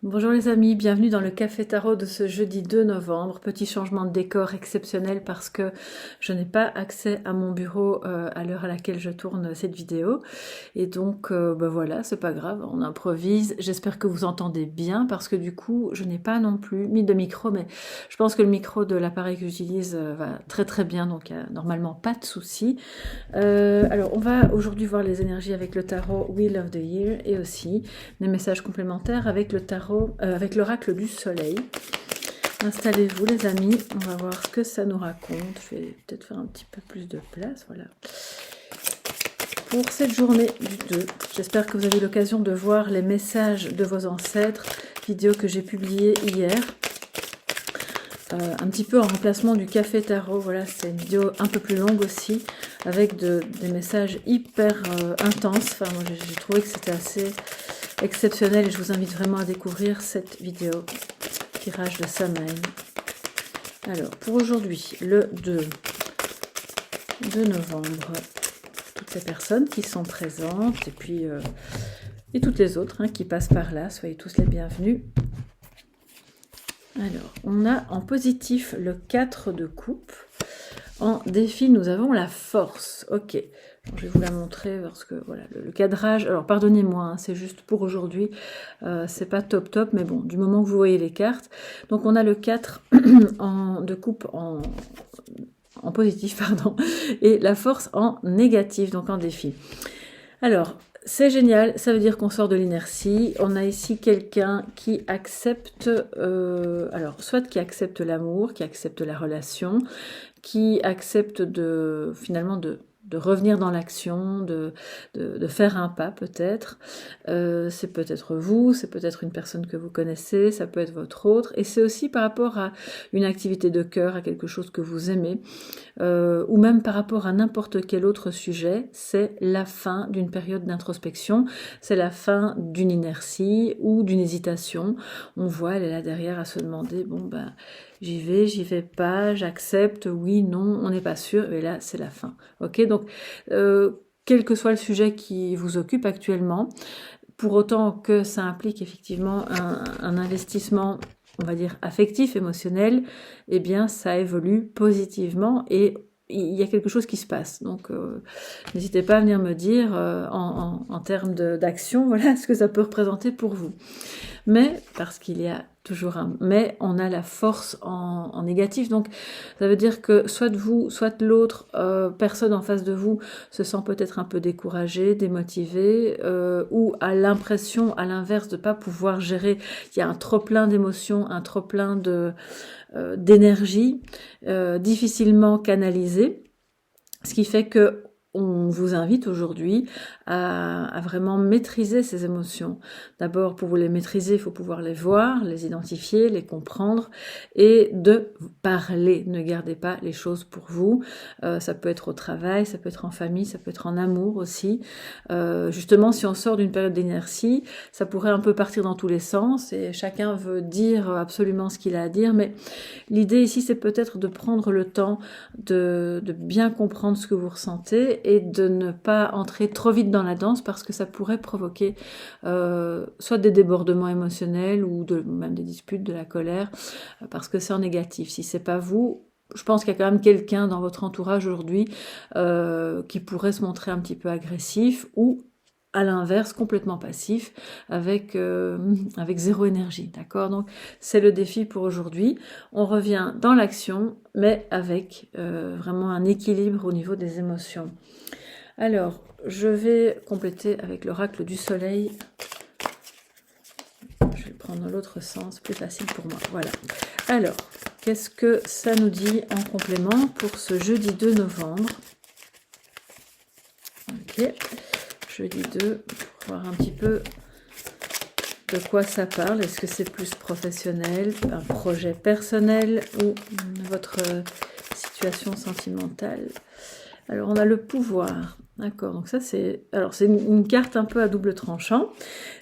Bonjour les amis, bienvenue dans le Café Tarot de ce jeudi 2 novembre. Petit changement de décor exceptionnel parce que je n'ai pas accès à mon bureau à l'heure à laquelle je tourne cette vidéo. Et donc voilà, c'est pas grave, on improvise. J'espère que vous entendez bien parce que du coup, je n'ai pas non plus mis de micro, mais je pense que le micro de l'appareil que j'utilise va très très bien, donc il n'y a normalement pas de souci. Alors, on va aujourd'hui voir les énergies avec le tarot Wheel of the Year et aussi des messages complémentaires avec le tarot, avec l'oracle du soleil. Installez-vous les amis, on va voir ce que ça nous raconte. Je vais peut-être faire un petit peu plus de place, voilà. Pour cette journée du 2, j'espère que vous avez eu l'occasion de voir les messages de vos ancêtres, vidéo que j'ai publiée hier. Un petit peu en remplacement du café tarot, voilà, c'est une vidéo un peu plus longue aussi, avec des messages hyper intenses. Enfin, moi j'ai trouvé que c'était assez exceptionnel et je vous invite vraiment à découvrir cette vidéo. Tirage de Samhain. Alors, pour aujourd'hui, le 2 novembre, toutes les personnes qui sont présentes et puis et toutes les autres qui passent par là, soyez tous les bienvenus. Alors, on a en positif le 4 de coupe. En défi, nous avons la force. Ok, alors, je vais vous la montrer parce que voilà, le cadrage. Alors, pardonnez-moi, c'est juste pour aujourd'hui. C'est pas top top, mais bon, du moment que vous voyez les cartes. Donc, on a le 4 de coupe en positif, pardon, et la force en négatif, donc en défi. Alors, c'est génial, ça veut dire qu'on sort de l'inertie. On a ici quelqu'un qui accepte, alors soit qui accepte l'amour, qui accepte la relation, qui accepte finalement de revenir dans l'action, de faire un pas peut-être. C'est peut-être vous, c'est peut-être une personne que vous connaissez, ça peut être votre autre. Et c'est aussi par rapport à une activité de cœur, à quelque chose que vous aimez. Ou même par rapport à n'importe quel autre sujet, c'est la fin d'une période d'introspection, c'est la fin d'une inertie ou d'une hésitation. On voit, elle est là derrière à se demander, bon ben, j'y vais pas, j'accepte, oui, non, on n'est pas sûr, et là c'est la fin. Ok, donc quel que soit le sujet qui vous occupe actuellement, pour autant que ça implique effectivement un investissement, on va dire, affectif, émotionnel, eh bien, ça évolue positivement et il y a quelque chose qui se passe. Donc, n'hésitez pas à venir me dire en termes d'action, voilà ce que ça peut représenter pour vous. Mais, parce qu'il y a toujours un mais, on a la force en négatif. Donc, ça veut dire que soit vous, soit l'autre personne en face de vous se sent peut-être un peu découragée, démotivée, ou a l'impression, à l'inverse, de ne pas pouvoir gérer. Il y a un trop-plein d'émotions, un trop-plein d'énergie, difficilement canalisée. Ce qui fait que on vous invite aujourd'hui à vraiment maîtriser ces émotions. D'abord, pour vous les maîtriser, il faut pouvoir les voir, les identifier, les comprendre et de parler. Ne gardez pas les choses pour vous. Ça peut être au travail, ça peut être en famille, ça peut être en amour aussi. Justement, si on sort d'une période d'inertie, ça pourrait un peu partir dans tous les sens et chacun veut dire absolument ce qu'il a à dire, mais l'idée ici, c'est peut-être de prendre le temps de bien comprendre ce que vous ressentez et de ne pas entrer trop vite dans la danse parce que ça pourrait provoquer soit des débordements émotionnels ou même des disputes, de la colère, parce que c'est en négatif. Si c'est pas vous, je pense qu'il y a quand même quelqu'un dans votre entourage aujourd'hui qui pourrait se montrer un petit peu agressif ou à l'inverse, complètement passif, avec zéro énergie, d'accord? Donc, c'est le défi pour aujourd'hui. On revient dans l'action, mais avec vraiment un équilibre au niveau des émotions. Alors, je vais compléter avec l'oracle du soleil. Je vais le prendre dans l'autre sens, plus facile pour moi. Voilà. Alors, qu'est-ce que ça nous dit en complément pour ce jeudi 2 novembre? Ok. Jeudi 2, pour voir un petit peu de quoi ça parle. Est-ce que c'est plus professionnel, un projet personnel ou votre situation sentimentale? Alors, on a le pouvoir. D'accord, donc ça c'est... Alors, c'est une carte un peu à double tranchant.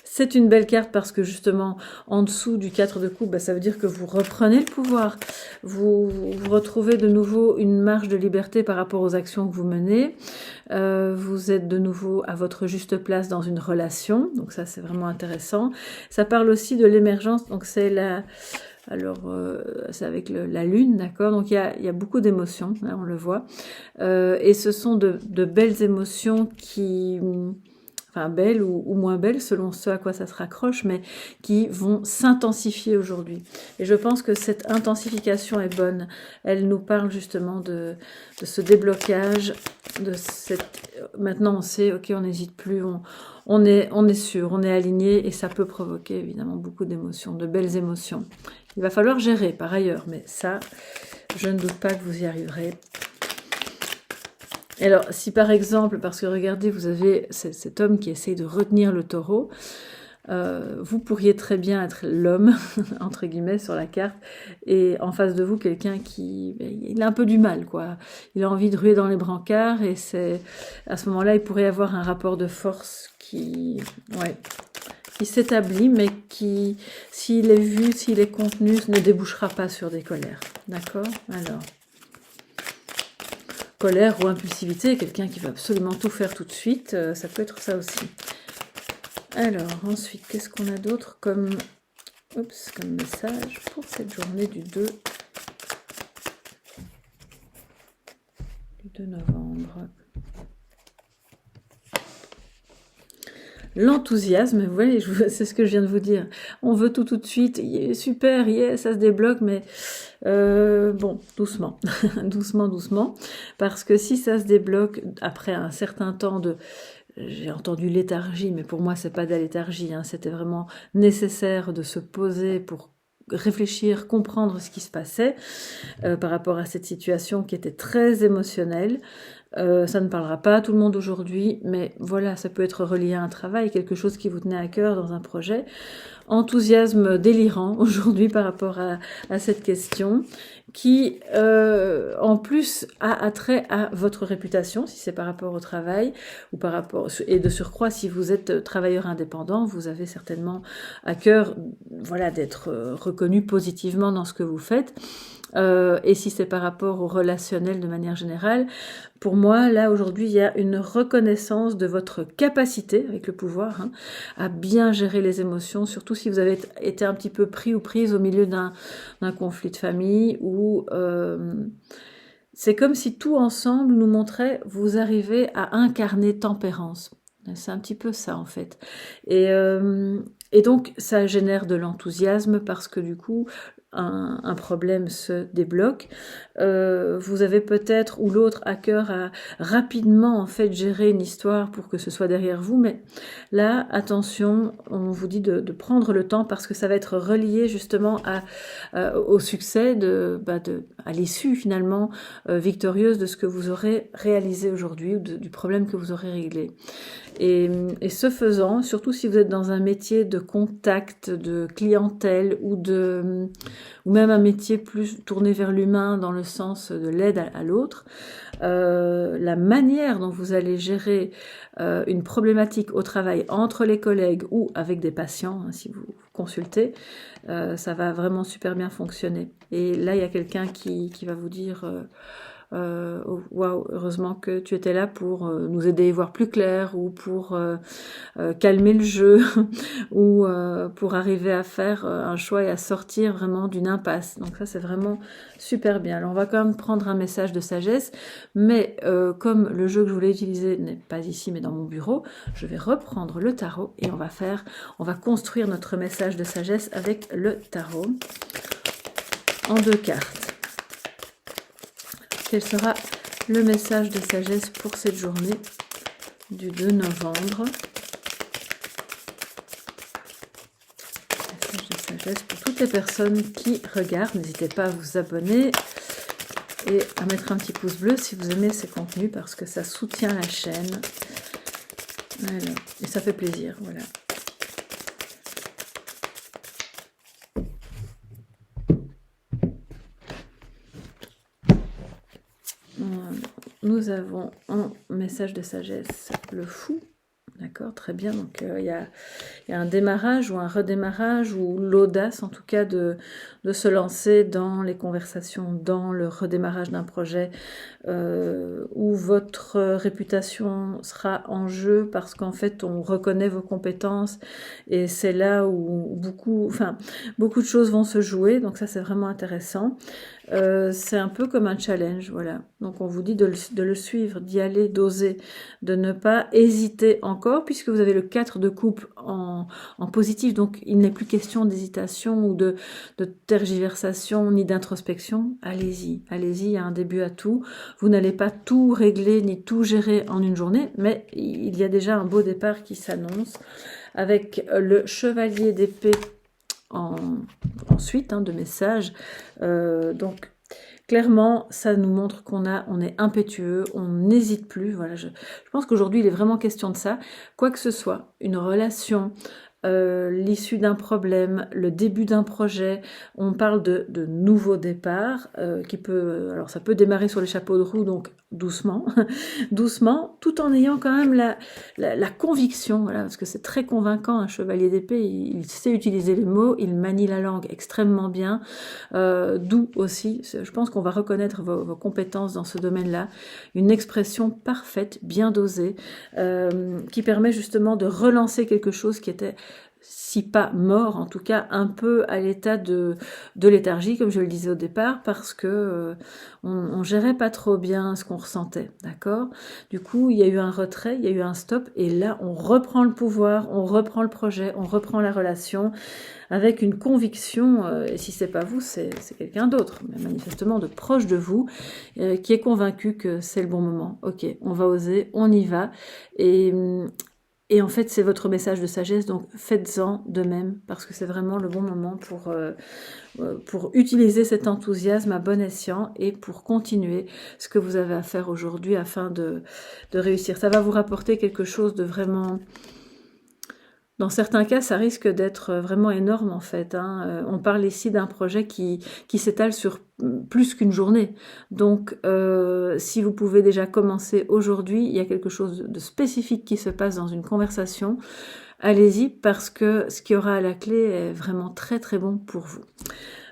C'est une belle carte parce que justement, en dessous du 4 de coupe, bah, ça veut dire que vous reprenez le pouvoir. Vous retrouvez de nouveau une marge de liberté par rapport aux actions que vous menez. Vous êtes de nouveau à votre juste place dans une relation. Donc ça, c'est vraiment intéressant. Ça parle aussi de l'émergence. Donc c'est la... Alors, c'est avec la lune, d'accord. Donc, il y a beaucoup d'émotions, hein, on le voit. Et ce sont de belles émotions qui... Enfin, belles ou moins belles, selon ce à quoi ça se raccroche, mais qui vont s'intensifier aujourd'hui. Et je pense que cette intensification est bonne. Elle nous parle justement de ce déblocage, de cette... Maintenant, on sait, ok, on n'hésite plus, on est sûr, on est aligné, et ça peut provoquer évidemment beaucoup d'émotions, de belles émotions. Il va falloir gérer par ailleurs, mais ça, je ne doute pas que vous y arriverez. Alors, si par exemple, parce que regardez, vous avez cet homme qui essaye de retenir le taureau, vous pourriez très bien être l'homme, entre guillemets, sur la carte, et en face de vous, quelqu'un qui... il a un peu du mal, quoi. Il a envie de ruer dans les brancards, et c'est à ce moment-là, il pourrait avoir un rapport de force qui... ouais, qui s'établit, mais qui, s'il est vu, s'il est contenu, ne débouchera pas sur des colères. D'accord? Alors, colère ou impulsivité, quelqu'un qui va absolument tout faire tout de suite, ça peut être ça aussi. Alors, ensuite, qu'est-ce qu'on a d'autre comme message pour cette journée du 2 novembre? L'enthousiasme, vous voyez, c'est ce que je viens de vous dire. On veut tout de suite, super, yeah, ça se débloque, mais bon, doucement, doucement, parce que si ça se débloque après un certain temps de... J'ai entendu léthargie, mais pour moi, c'est pas de la léthargie, hein, c'était vraiment nécessaire de se poser pour réfléchir, comprendre ce qui se passait par rapport à cette situation qui était très émotionnelle. Ça ne parlera pas à tout le monde aujourd'hui, mais voilà, ça peut être relié à un travail, quelque chose qui vous tenait à cœur dans un projet. Enthousiasme délirant aujourd'hui par rapport à cette question, qui en plus a attrait à votre réputation, si c'est par rapport au travail, ou par rapport, et de surcroît, si vous êtes travailleur indépendant, vous avez certainement à cœur, voilà, d'être reconnu positivement dans ce que vous faites. Et si c'est par rapport au relationnel de manière générale, pour moi, là, aujourd'hui, il y a une reconnaissance de votre capacité, avec le pouvoir, hein, à bien gérer les émotions, surtout si vous avez été un petit peu pris ou prise au milieu d'un conflit de famille, où c'est comme si tout ensemble nous montrait, vous arrivez à incarner tempérance. C'est un petit peu ça, en fait. Et donc, ça génère de l'enthousiasme parce que du coup, un problème se débloque. Vous avez peut-être ou l'autre à cœur à rapidement en fait gérer une histoire pour que ce soit derrière vous, mais là, attention, on vous dit de prendre le temps parce que ça va être relié justement au succès, à l'issue finalement victorieuse de ce que vous aurez réalisé aujourd'hui ou du problème que vous aurez réglé. Et ce faisant, surtout si vous êtes dans un métier de contact, de clientèle ou même un métier plus tourné vers l'humain dans le sens de l'aide à l'autre, la manière dont vous allez gérer une problématique au travail entre les collègues ou avec des patients, hein, si vous consultez, ça va vraiment super bien fonctionner. Et là, il y a quelqu'un qui va vous dire... oh, waouh, heureusement que tu étais là pour nous aider à y voir plus clair ou pour calmer le jeu ou pour arriver à faire un choix et à sortir vraiment d'une impasse. Donc ça, c'est vraiment super bien. Alors, on va quand même prendre un message de sagesse, mais comme le jeu que je voulais utiliser n'est pas ici, mais dans mon bureau, je vais reprendre le tarot et on va construire notre message de sagesse avec le tarot en 2 cartes. Quel sera le message de sagesse pour cette journée du 2 novembre? Message de sagesse pour toutes les personnes qui regardent. N'hésitez pas à vous abonner et à mettre un petit pouce bleu si vous aimez ces contenus parce que ça soutient la chaîne. Voilà. Et ça fait plaisir, voilà. Nous avons en message de sagesse le fou D'accord, très bien. Donc il y a un démarrage ou un redémarrage ou l'audace en tout cas de se lancer dans les conversations, dans le redémarrage d'un projet où votre réputation sera en jeu parce qu'en fait on reconnaît vos compétences et c'est là où beaucoup de choses vont se jouer. Donc ça c'est vraiment intéressant. C'est un peu comme un challenge, voilà. Donc on vous dit de le suivre, d'y aller, d'oser, de ne pas hésiter encore, puisque vous avez le 4 de coupe en positif, donc il n'est plus question d'hésitation ou de tergiversation ni d'introspection. Allez-y, allez-y, il y a un début à tout. Vous n'allez pas tout régler ni tout gérer en une journée, mais il y a déjà un beau départ qui s'annonce avec le chevalier d'épée ensuite de messages. Donc clairement, ça nous montre on est impétueux, on n'hésite plus. Voilà, je pense qu'aujourd'hui, il est vraiment question de ça. Quoi que ce soit, une relation, l'issue d'un problème, le début d'un projet, on parle de nouveau départ qui peut, alors ça peut démarrer sur les chapeaux de roue, donc doucement, doucement, tout en ayant quand même la conviction, voilà, parce que c'est très convaincant, un chevalier d'épée, il sait utiliser les mots, il manie la langue extrêmement bien, d'où aussi, je pense qu'on va reconnaître vos compétences dans ce domaine-là, une expression parfaite, bien dosée, qui permet justement de relancer quelque chose qui était, si pas mort, en tout cas un peu à l'état de léthargie, comme je le disais au départ, parce que on gérait pas trop bien ce qu'on ressentait, d'accord? Du coup, il y a eu un retrait, il y a eu un stop, et là, on reprend le pouvoir, on reprend le projet, on reprend la relation, avec une conviction, et si c'est pas vous, c'est quelqu'un d'autre, mais manifestement de proche de vous, qui est convaincu que c'est le bon moment. Ok, on va oser, on y va, et en fait, c'est votre message de sagesse, donc faites-en de même, parce que c'est vraiment le bon moment pour utiliser cet enthousiasme à bon escient et pour continuer ce que vous avez à faire aujourd'hui afin de réussir. Ça va vous rapporter quelque chose de vraiment... Dans certains cas, ça risque d'être vraiment énorme en fait. On parle ici d'un projet qui s'étale sur plus qu'une journée. Donc, si vous pouvez déjà commencer aujourd'hui, il y a quelque chose de spécifique qui se passe dans une conversation. Allez-y parce que ce qu'il y aura à la clé est vraiment très très bon pour vous.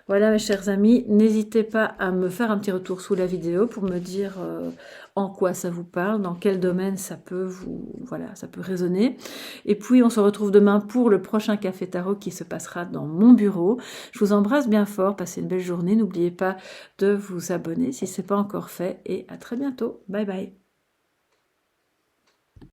Voilà mes chers amis, n'hésitez pas à me faire un petit retour sous la vidéo pour me dire en quoi ça vous parle, dans quel domaine ça peut ça peut résonner. Et puis on se retrouve demain pour le prochain Café Tarot qui se passera dans mon bureau. Je vous embrasse bien fort, passez une belle journée, n'oubliez pas de vous abonner si ce n'est pas encore fait et à très bientôt. Bye bye.